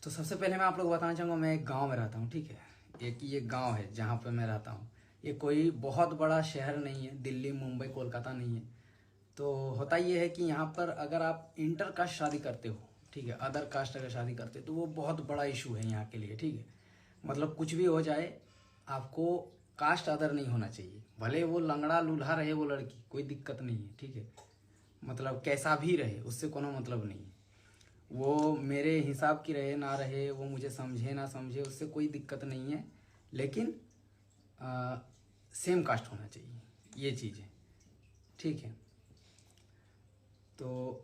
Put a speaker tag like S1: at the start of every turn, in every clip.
S1: तो सबसे पहले मैं आप लोग बताना चाहूँगा, मैं एक गांव में रहता हूँ, ठीक है। एक ये गांव है जहाँ पे मैं रहता हूँ। ये कोई बहुत बड़ा शहर नहीं है, दिल्ली मुंबई कोलकाता नहीं है। तो होता ये है कि यहाँ पर अगर आप इंटर कास्ट शादी करते हो, ठीक है, अदर कास्ट अगर शादी करते हो तो वो बहुत बड़ा इशू है यहाँ के लिए, ठीक है। मतलब कुछ भी हो जाए, आपको कास्ट अदर नहीं होना चाहिए। भले वो लंगड़ा लूल्हा रहे वो लड़की, कोई दिक्कत नहीं है, ठीक है। मतलब कैसा भी रहे, उससे कोनो मतलब नहीं है। वो मेरे हिसाब की रहे ना रहे, वो मुझे समझे ना समझे, उससे कोई दिक्कत नहीं है। लेकिन सेम कास्ट होना चाहिए, ये चीज़ है, ठीक है। तो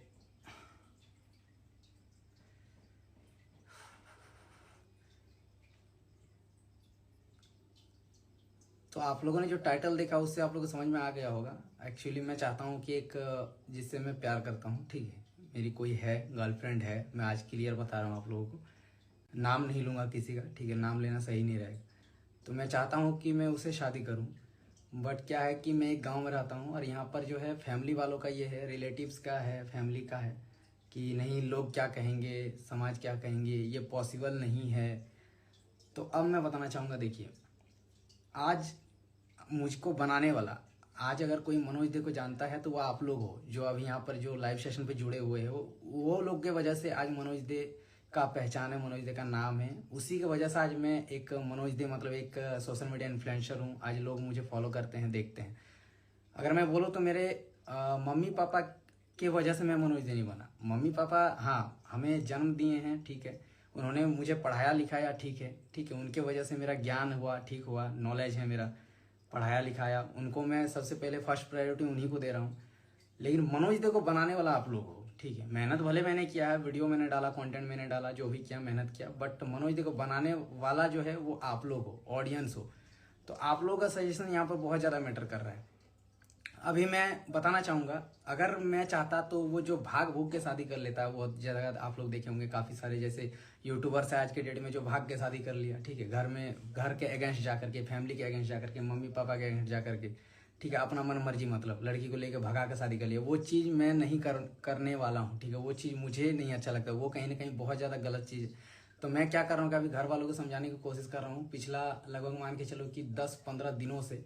S1: आप लोगों ने जो टाइटल देखा उससे आप लोगों को समझ में आ गया होगा। एक्चुअली मैं चाहता हूँ कि एक जिससे मैं प्यार करता हूँ, ठीक है, मेरी कोई है, गर्लफ्रेंड है। मैं आज क्लियर बता रहा हूँ आप लोगों को, नाम नहीं लूँगा किसी का, ठीक है, नाम लेना सही नहीं रहेगा। तो मैं चाहता हूँ कि मैं उससे शादी करूँ। बट क्या है कि मैं एक गांव में रहता हूँ और यहाँ पर जो है फैमिली वालों का ये है, रिलेटिव्स का है, फैमिली का है कि नहीं, लोग क्या कहेंगे, समाज क्या कहेंगे, ये पॉसिबल नहीं है। तो अब मैं बताना चाहूँगा, देखिए, आज मुझको बनाने वाला, आज अगर कोई मनोज दे को जानता है तो वो आप लोग हो, जो अभी यहाँ पर जो लाइव सेशन पे जुड़े हुए हो। वो लोग के वजह से आज मनोज दे का पहचान है, मनोज दे का नाम है। उसी की वजह से आज मैं एक मनोज दे मतलब एक सोशल मीडिया इन्फ्लुएंसर हूँ। आज लोग मुझे फॉलो करते हैं, देखते हैं। अगर मैं बोलूँ तो मेरे मम्मी पापा के वजह से मैं मनोज दे नहीं बना। मम्मी पापा हाँ हमें जन्म दिए हैं, ठीक है, उन्होंने मुझे पढ़ाया लिखाया, ठीक है, ठीक है, उनके वजह से मेरा ज्ञान हुआ, ठीक हुआ, नॉलेज है मेरा, पढ़ाया लिखाया, उनको मैं सबसे पहले फर्स्ट प्रायोरिटी उन्हीं को दे रहा हूँ। लेकिन मनोज दे को बनाने वाला आप लोग हो, ठीक है। मेहनत भले मैंने किया है, वीडियो मैंने डाला, कंटेंट मैंने डाला, जो भी किया मेहनत किया, बट मनोज दे को बनाने वाला जो है वो आप लोग हो, ऑडियंस हो। तो आप लोगों का सजेशन यहाँ पर बहुत ज़्यादा मैटर कर रहा है। अभी मैं बताना चाहूँगा, अगर मैं चाहता तो वो जो भाग भूग के शादी कर लेता है, वो ज़्यादा आप लोग देखे होंगे काफ़ी सारे जैसे यूट्यूबर्स है आज के डेट में, जो भाग के शादी कर लिया, ठीक है, घर में, घर के अगेंस्ट जा करके, फैमिली के अगेंस्ट जा करके, मम्मी पापा के अगेंस्ट जा करके, ठीक है, अपना मन मर्जी, मतलब लड़की को लेकर भगा के शादी कर लिया। वो चीज़ मैं नहीं करने वाला हूँ, ठीक है। वो चीज़ मुझे नहीं अच्छा लगता, वो कहीं ना कहीं बहुत ज़्यादा गलत चीज़ है। तो मैं क्या कर रहा हूँ कि अभी घर वालों को समझाने की कोशिश कर रहा हूँ, पिछला लगभग मान के चलो कि 10-15 दिनों से,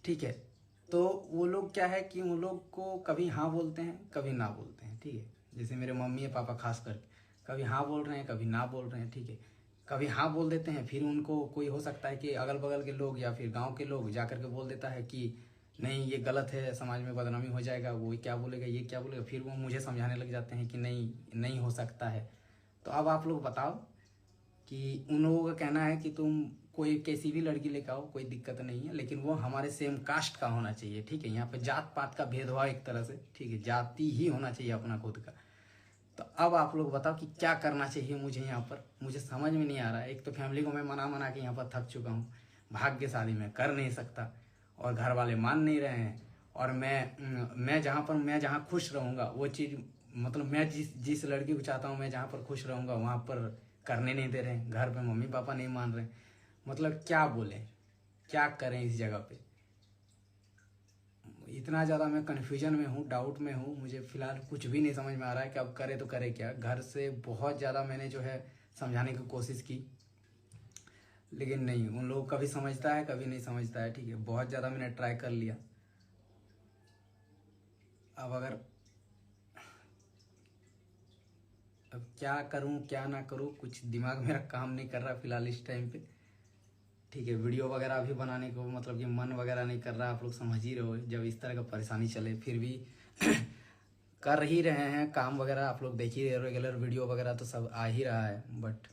S1: ठीक है। तो वो लोग क्या है कि उन लोग को कभी हाँ बोलते हैं, कभी ना बोलते हैं, ठीक है। जैसे मेरे मम्मी और पापा खास करके कभी हाँ बोल रहे हैं, कभी ना बोल रहे हैं, ठीक है। कभी हाँ बोल देते हैं, फिर उनको कोई हो सकता है कि अगल बगल के लोग या फिर गांव के लोग जा करके बोल देता है कि नहीं ये गलत है, समाज में बदनामी हो जाएगा, वो क्या बोलेगा, ये क्या बोलेगा, फिर वो मुझे समझाने लग जाते हैं कि नहीं, नहीं हो सकता है। तो अब आप लोग बताओ कि उन लोगों का कहना है कि तुम कोई कैसी भी लड़की लेकर आओ, कोई दिक्कत नहीं है, लेकिन वो हमारे सेम कास्ट का होना चाहिए, ठीक है। यहाँ पे जात पात का भेदभाव एक तरह से, ठीक है, जाति ही होना चाहिए अपना खुद का। तो अब आप लोग बताओ कि क्या करना चाहिए मुझे यहाँ पर, मुझे समझ में नहीं आ रहा है। एक तो फैमिली को मैं मना मना के यहाँ पर थक चुका हूँ, भाग्य शादी में कर नहीं सकता और घर वाले मान नहीं रहे हैं। और मैं जहाँ खुश रहूँगा वो चीज़, मतलब मैं जिस लड़की को चाहता हूँ, मैं जहाँ पर खुश रहूँगा वहाँ पर करने नहीं दे रहे हैं। घर पे मम्मी पापा नहीं मान रहे। मतलब क्या बोले, क्या करें इस जगह पे। इतना ज़्यादा मैं कन्फ्यूजन में हूँ, डाउट में हूँ। मुझे फिलहाल कुछ भी नहीं समझ में आ रहा है कि अब करे तो करे क्या। घर से बहुत ज़्यादा मैंने जो है समझाने की कोशिश की, लेकिन नहीं, उन लोग कभी समझता है कभी नहीं समझता है, ठीक है। बहुत ज़्यादा मैंने ट्राई कर लिया। अब क्या करूं क्या ना करूं, कुछ दिमाग मेरा काम नहीं कर रहा फिलहाल इस टाइम पे, ठीक है। वीडियो वगैरह भी बनाने को मतलब कि मन वगैरह नहीं कर रहा। आप लोग समझ ही रहे हो, जब इस तरह का परेशानी चले फिर भी कर ही रहे हैं काम वगैरह। आप लोग देख ही रहे हो, रेगुलर वीडियो वगैरह तो सब आ ही रहा है। बट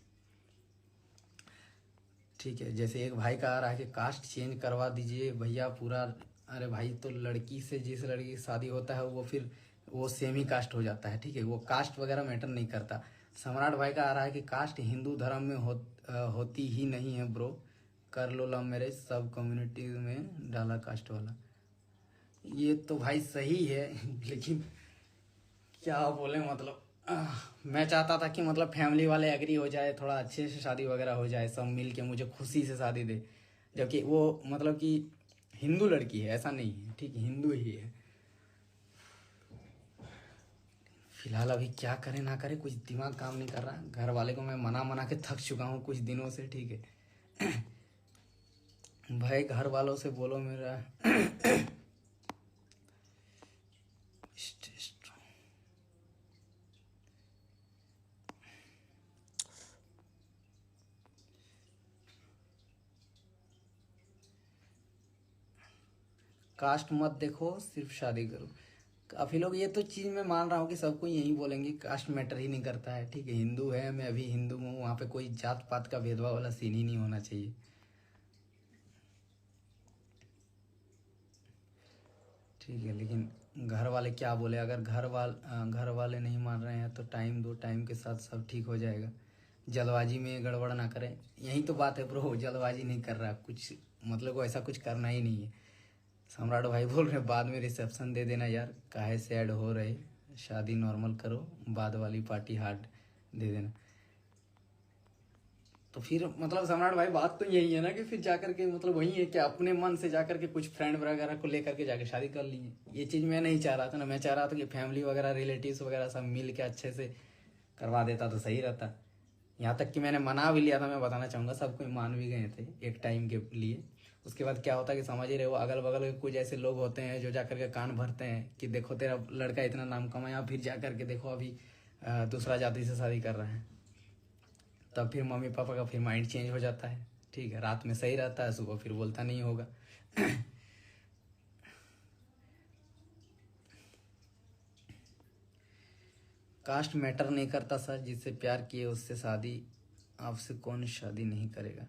S1: ठीक है, जैसे एक भाई का आ रहा है कि कास्ट चेंज करवा दीजिए भैया पूरा। अरे भाई, तो लड़की से जिस लड़की की शादी होता है वो फिर वो सेम ही कास्ट हो जाता है, ठीक है। वो कास्ट वगैरह मैटर नहीं करता। सम्राट भाई का आ रहा है कि कास्ट हिंदू धर्म में होती ही नहीं है ब्रो, कर लो लव मैरिज, सब कम्युनिटी में डाला कास्ट वाला। ये तो भाई सही है लेकिन क्या बोले, मतलब मैं चाहता था कि मतलब फैमिली वाले एग्री हो जाए, थोड़ा अच्छे से शादी वगैरह हो जाए, सब मिल के मुझे खुशी से शादी दे। जबकि वो मतलब कि हिंदू लड़की है, ऐसा नहीं है, ठीक है, हिंदू ही है। फिलहाल अभी क्या करे ना करे, कुछ दिमाग काम नहीं कर रहा। घर वाले को मैं मना मना के थक चुका हूँ कुछ दिनों से, ठीक है। भाई घर वालों से बोलो मेरा कास्ट मत देखो, सिर्फ शादी करो। काफ़ी लोग, ये तो चीज़ मैं मान रहा हूँ कि सबको यही बोलेंगे, कास्ट मैटर ही नहीं करता है, ठीक है। हिंदू है, मैं अभी हिंदू हूँ, वहाँ पे कोई जात पात का भेदभाव वाला सीन ही नहीं होना चाहिए, ठीक है। लेकिन घर वाले क्या बोले, अगर घर वाले नहीं मान रहे हैं तो टाइम दो, टाइम के साथ सब ठीक हो जाएगा। जल्दबाजी में गड़बड़ ना करें, यही तो बात है ब्रो। जल्दबाजी नहीं कर रहा कुछ, मतलब को ऐसा कुछ करना ही नहीं है। सम्राट भाई बोल रहे बाद में रिसेप्शन दे देना यार, काहे से ऐड हो रहे, शादी नॉर्मल करो, बाद वाली पार्टी हार्ड दे देना। तो फिर मतलब सम्राट भाई बात तो यही है ना कि फिर जाकर के मतलब वही है कि अपने मन से जाकर के कुछ फ्रेंड वगैरह को लेकर के जाके शादी कर लीजिए। ये चीज़ मैं नहीं चाह रहा था ना, मैं चाह रहा था कि फैमिली वगैरह रिलेटिव्स वगैरह सब मिल के अच्छे से करवा देता तो सही रहता। यहाँ तक कि मैंने मना भी लिया था, मैं बताना चाहूँगा, सब कोई मान भी गए थे एक टाइम के लिए। उसके बाद क्या होता है कि समझ ही रहे हो, अगल बगल के कुछ ऐसे लोग होते हैं जो जाकर के कान भरते हैं कि देखो तेरा लड़का इतना नाम कमाया, फिर जाकर के देखो अभी दूसरा जाति से शादी कर रहे हैं। तब फिर मम्मी पापा का फिर माइंड चेंज हो जाता है, ठीक है। रात में सही रहता है, सुबह फिर बोलता नहीं होगा। कास्ट मैटर नहीं करता सर, जिससे प्यार किए उससे शादी, आपसे कौन शादी नहीं करेगा।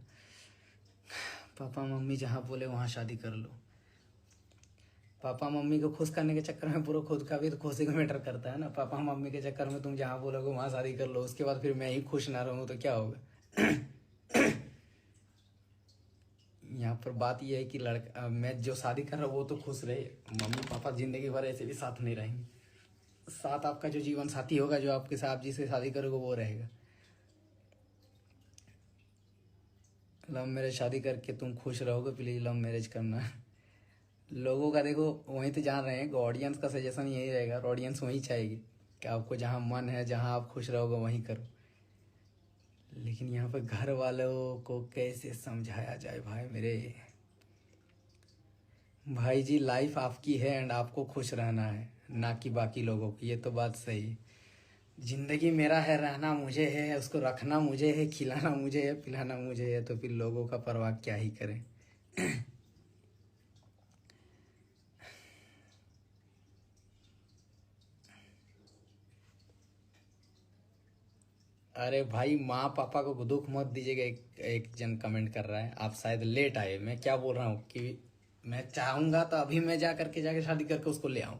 S1: पापा मम्मी जहाँ बोले वहाँ शादी कर लो। पापा मम्मी को खुश करने के चक्कर में पूरा खुद का भी तो खुशी का मैटर करता है ना। पापा मम्मी के चक्कर में तुम जहाँ बोलोगे वहाँ शादी कर लो, उसके बाद फिर मैं ही खुश ना रहूँ तो क्या होगा। यहाँ पर बात यह है कि लड़का, मैं जो शादी कर रहा हूँ वो तो खुश रहे, मम्मी पापा जिंदगी भर ऐसे भी साथ नहीं रहेंगे। साथ आपका जो जीवन साथी होगा, जो आपके साथ जिससे शादी करोगे वो रहेगा। लव मैरिज शादी करके तुम खुश रहोगे, प्लीज लव मैरिज करना। लोगों का देखो वहीं तो जान रहे हैं, ऑडियंस का सजेशन यही रहेगा, ऑडियंस वहीं चाहेगी कि आपको जहाँ मन है, जहाँ आप खुश रहोगे वहीं करो। लेकिन यहाँ पर घर वालों को कैसे समझाया जाए भाई मेरे। भाई जी लाइफ आपकी है एंड आपको खुश रहना है, ना कि बाकी लोगों की, ये तो बात सही है। जिंदगी मेरा है, रहना मुझे है, उसको रखना मुझे है, खिलाना मुझे है, पिलाना मुझे है, तो फिर लोगों का परवाह क्या ही करें। अरे भाई माँ पापा को दुख मत दीजिएगा। एक जन कमेंट कर रहा है आप शायद लेट आए। मैं क्या बोल रहा हूँ कि मैं चाहूंगा तो अभी मैं जाके शादी करके उसको ले आऊं,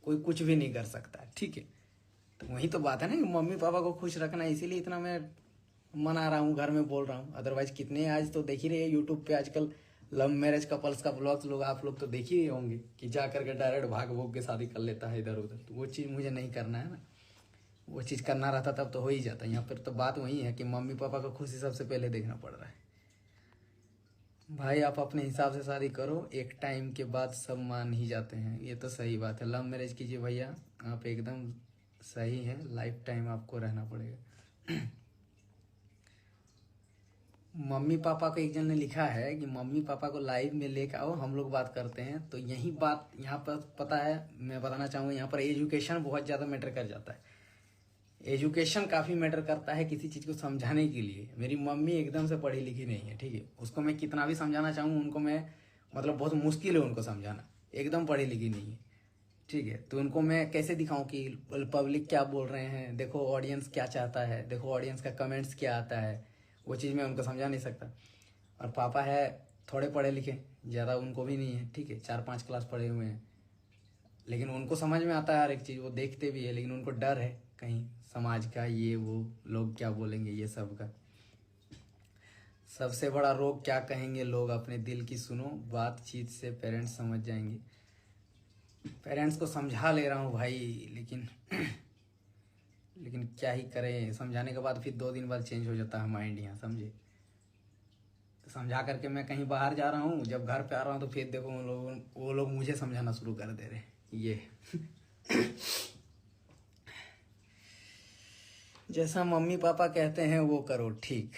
S1: कोई कुछ भी नहीं कर सकता, ठीक है। तो वही तो बात है ना कि मम्मी पापा को खुश रखना, इसीलिए इतना मैं मना रहा हूँ, घर में बोल रहा हूँ। अदरवाइज कितने आज तो देख ही रहे यूट्यूब पे आजकल लव मैरिज कपल्स का ब्लॉग्स लोग, आप लोग तो देख ही रहे होंगे कि जा करके डायरेक्ट भाग भोग के शादी कर लेता है इधर उधर। तो वो चीज़ मुझे नहीं करना है ना। वो चीज़ करना रहता तब तो हो ही जाता। यहाँ पर तो बात वही है कि मम्मी पापा को खुशी सबसे पहले देखना पड़ रहा है। भाई आप अपने हिसाब से शादी करो, एक टाइम के बाद सब मान ही जाते हैं, ये तो सही बात है। लव मैरिज कीजिए भैया, आप एकदम सही है, लाइफ टाइम आपको रहना पड़ेगा। मम्मी पापा को एक जन ने लिखा है कि मम्मी पापा को लाइव में लेकर आओ, हम लोग बात करते हैं। तो यही बात यहाँ पर पता है, मैं बताना चाहूँगा यहाँ पर एजुकेशन बहुत ज़्यादा मैटर कर जाता है। एजुकेशन काफ़ी मैटर करता है किसी चीज़ को समझाने के लिए। मेरी मम्मी एकदम से पढ़ी लिखी नहीं है, ठीक है। उसको मैं कितना भी समझाना चाहूँ उनको, मैं मतलब बहुत मुश्किल है उनको समझाना, एकदम पढ़ी लिखी नहीं है, ठीक है। तो उनको मैं कैसे दिखाऊं कि पब्लिक क्या बोल रहे हैं, देखो ऑडियंस क्या चाहता है, देखो ऑडियंस का कमेंट्स क्या आता है, वो चीज़ मैं उनको समझा नहीं सकता। और पापा है थोड़े पढ़े लिखे, ज़्यादा उनको भी नहीं है, ठीक है, 4-5 क्लास पढ़े हुए हैं। लेकिन उनको समझ में आता है हर एक चीज़, वो देखते भी है। लेकिन उनको डर है कहीं समाज का, ये वो लोग क्या बोलेंगे, ये सब का। सबसे बड़ा रोग क्या कहेंगे लोग, अपने दिल की सुनो, बातचीत से पेरेंट्स समझ जाएंगे। पेरेंट्स को समझा ले रहा हूँ भाई, लेकिन लेकिन क्या ही करें, समझाने के बाद फिर 2 दिन बाद चेंज हो जाता है माइंड, यहाँ समझे। समझा करके मैं कहीं बाहर जा रहा हूँ, जब घर पे आ रहा हूँ तो फिर देखो वो लोग मुझे समझाना शुरू कर दे रहे हैं ये। जैसा मम्मी पापा कहते हैं वो करो, ठीक।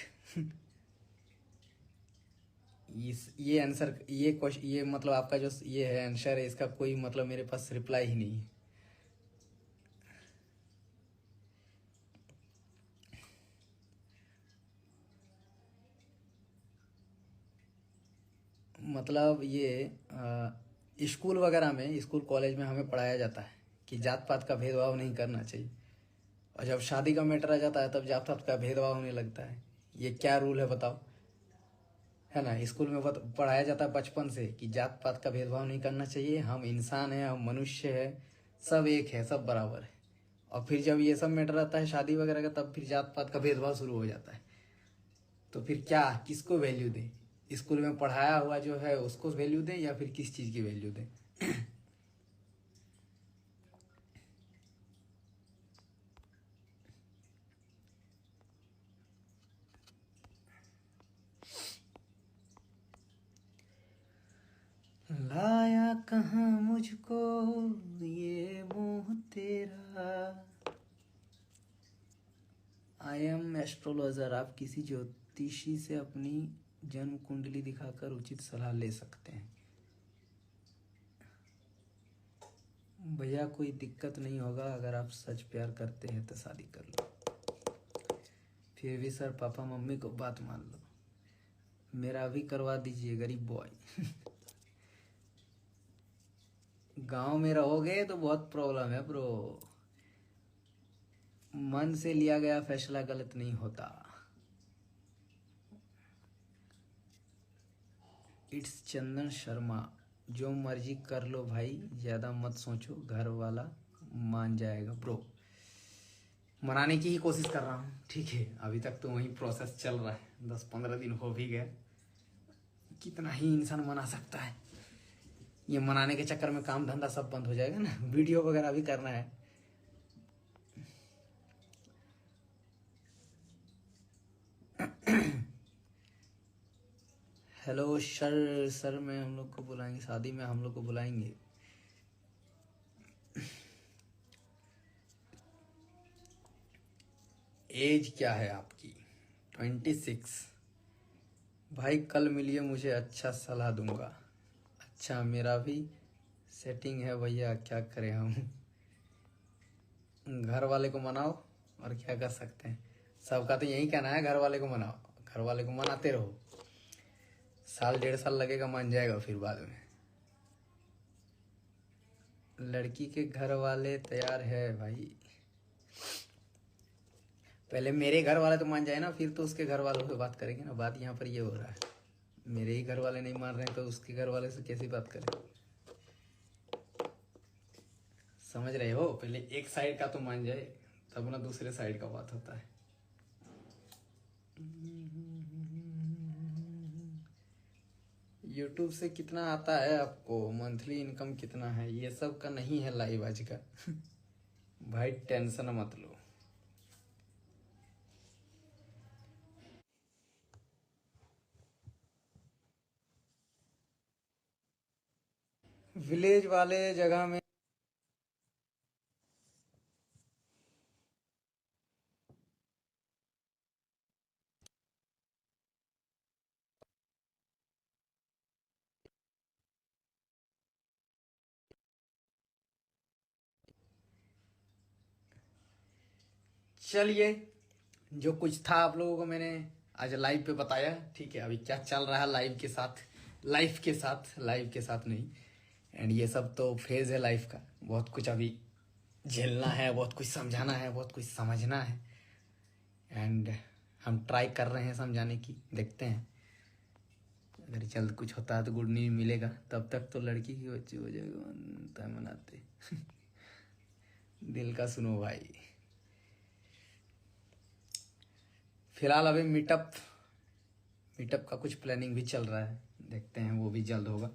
S1: ये आंसर, ये क्वेश्चन, ये मतलब आपका जो ये है आंसर है, इसका कोई मतलब मेरे पास रिप्लाई ही नहीं है। मतलब ये स्कूल वगैरह में, स्कूल कॉलेज में हमें पढ़ाया जाता है कि जात पात का भेदभाव नहीं करना चाहिए, और जब शादी का मैटर आ जाता है तब जात पात का भेदभाव होने लगता है। ये क्या रूल है बताओ? है ना, स्कूल में पढ़ाया जाता है बचपन से कि जात पात का भेदभाव नहीं करना चाहिए, हम इंसान हैं, हम मनुष्य हैं, सब एक है, सब बराबर है। और फिर जब ये सब मैटर आता है शादी वगैरह का, तब फिर जात पात का भेदभाव शुरू हो जाता है। तो फिर क्या, किसको वैल्यू दें? स्कूल में पढ़ाया हुआ जो है उसको वैल्यू दें, या फिर किस चीज़ की वैल्यू दें? लाया कहाँ मुझको ये मोह तेरा। I am astrologer. आप किसी ज्योतिषी से अपनी जन्म कुंडली दिखाकर उचित सलाह ले सकते हैं। भैया कोई दिक्कत नहीं होगा, अगर आप सच प्यार करते हैं तो शादी कर लो। फिर भी सर पापा मम्मी को बात मान लो, मेरा भी करवा दीजिए, गरीब बॉय। गांव में रहोगे तो बहुत प्रॉब्लम है ब्रो। मन से लिया गया फैसला गलत नहीं होता। इट्स चंदन शर्मा। जो मर्जी कर लो भाई, ज्यादा मत सोचो, घर वाला मान जाएगा ब्रो। मनाने की ही कोशिश कर रहा हूँ, ठीक है। अभी तक तो वही प्रोसेस चल रहा है, 10-15 दिन हो भी गए। कितना ही इंसान मना सकता है? ये मनाने के चक्कर में काम धंधा सब बंद हो जाएगा ना। वीडियो वगैरह भी करना है। हेलो सर, सर में हम लोग को बुलाएंगे, शादी में हम लोग को बुलाएंगे। एज क्या है आपकी? 26। भाई कल मिलिए, मुझे अच्छा सलाह दूंगा। अच्छा, मेरा भी सेटिंग है भैया, क्या करें हम? घर वाले को मनाओ, और क्या कर सकते हैं। सबका तो यही कहना है, घर वाले को मनाओ, घर वाले को मनाते रहो। साल 1.5 साल लगेगा, मान जाएगा फिर बाद में। लड़की के घर वाले तैयार है भाई। पहले मेरे घर वाले तो मान जाए ना, फिर तो उसके घर वालों से बात करेंगे ना। बात यहाँ पर ये हो रहा है, मेरे ही घर वाले नहीं मान रहे हैं तो उसके घर वाले से कैसी बात करें? समझ रहे हो? पहले एक साइड का तो मान जाए, तब ना दूसरे साइड का बात होता है। यूट्यूब से कितना आता है आपको? मंथली इनकम कितना है? ये सब का नहीं है लाइव आज का। भाई टेंशन मत लो। विलेज वाले जगह में चलिए, जो कुछ था आप लोगों को मैंने आज लाइव पे बताया, ठीक है। अभी क्या चल रहा है लाइव के साथ, लाइव के साथ नहीं। एंड ये सब तो फेज है लाइफ का, बहुत कुछ अभी झेलना है, बहुत कुछ समझाना है, बहुत कुछ समझना है। एंड हम ट्राई कर रहे हैं समझाने की, देखते हैं। अगर जल्द कुछ होता है तो गुड न्यूज मिलेगा, तब तक तो लड़की की बच्ची हो जाएगा मनाते। दिल का सुनो भाई। फिलहाल अभी मीटअप का कुछ प्लानिंग भी चल रहा है, देखते हैं वो भी जल्द होगा।